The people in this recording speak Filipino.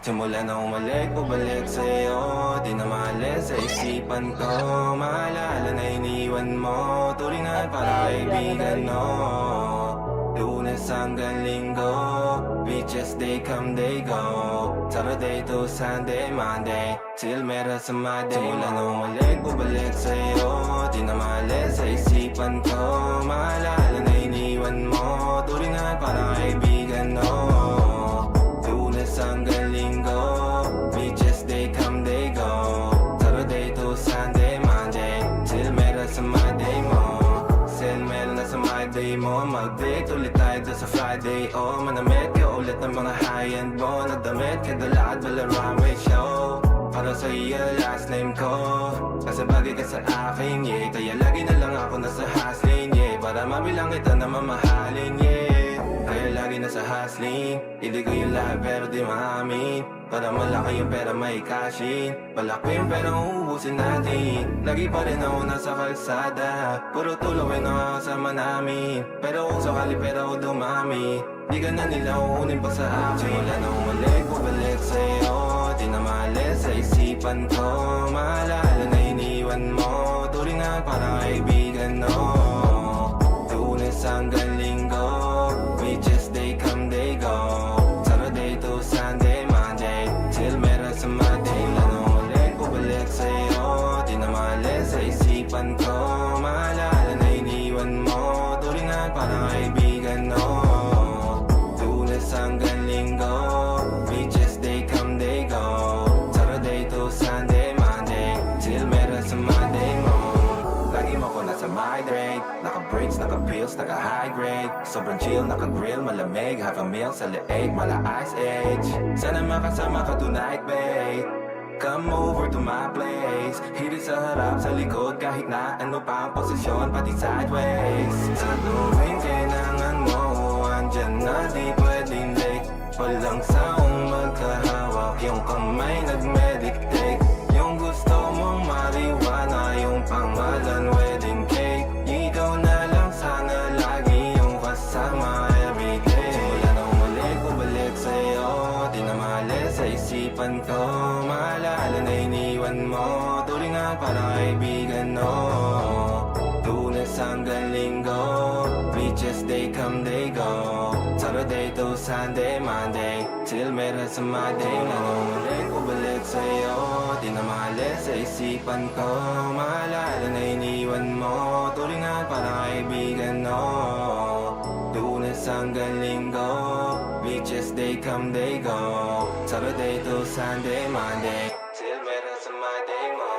Simula na umalik, bumalik sa'yo. Di na maalis sa isipan ko. Maalala na iniwan mo. Turing na parang kaibigan, no. Lunes hanggang Linggo, beaches they come they go. Saturday to Sunday, Monday, till meron sa Monday. Simula na umalik, bumalik sa'yo. Di na maalis sa isipan ko. Maalala na iniwan mo. Turing na parang kaibigan, no. Lunes hanggang Linggo, beaches they come they go. Saturday to Sunday, Monday, till meron sa Monday mo. Sel meron na sa Monday mo. Mag-date ulit tayo doon sa Friday. Oh, manamit ka ulit ng mga high-end mo. Nagdamit ka dala at bala runway show. Para sa iyo last name ko. Kasi bagay ka sa akin, yeah. Kaya lagi na lang ako nasa hustling, yeah. Para mabilang kita na mamahalin, yeah. Kaya lagi nasa hustling. Hindi ko yung lahat pero di maamin. Para malaki yung pera may cashin. Palaki yung pera uubusin natin. Lagi pa rin ako nasa kalsada. Puro tulawin ang kasama namin. Pero kung sakali pera ko dumami, di ka na nila uunin pa sa akin. Simula na umalik, bumalik sa'yo. Di na maalis sa isipan ko. Maalala na iniwan mo. Turing na parang kaibigan, no. Lunes hanggang Linggo, beaches they come they go. Saturday to Sunday, Monday, till meron sa Monday. Simula na umalik, bumalik sa'yo. Di na maalis sa isipan ko. Maalala na iniwan mo. Turing na parang kaibigan, no. Lunes hanggang Linggo, beaches they come they go. Saturday to Sunday, Monday, till meron sa Monday mo. Lagi mo ko nasa migrate. Naka-breaks, naka-pills, naka-high grade. Sobrang chill, naka-grill, malamig. Have a meal sa leeg, mala ice age. Sana makasama ka tonight, babe. Come over to my place. Hirit sa harap, sa likod, kahit na ano pa ang posisyon, pati sideways. Sa tuwing kailangan mo, andyan na, di pwedeng late. Walang saong magkahawak, yung kamay nag-meditate. Yung gusto mong mariwana, yung pangalan wedding cake. Ikaw na lang sana lagi yung kasama everyday. Simula na umalik, bumalik sa'yo. Di na maalis sa isipan ko. Maalala na iniwan mo. Turing na parang kaibigan, no. Lunes hanggang Linggo, beaches they come they go. Saturday to Sunday, Monday, till meron sa Monday. Simula na umalik, bumalik sa'yo. Di na maalis sa isipan ko. Maalala na iniwan mo. Turing na parang kaibigan, no. Lunes hanggang Linggo, beaches they come they go. Saturday to Sunday, Monday, till meron sa Monday mo.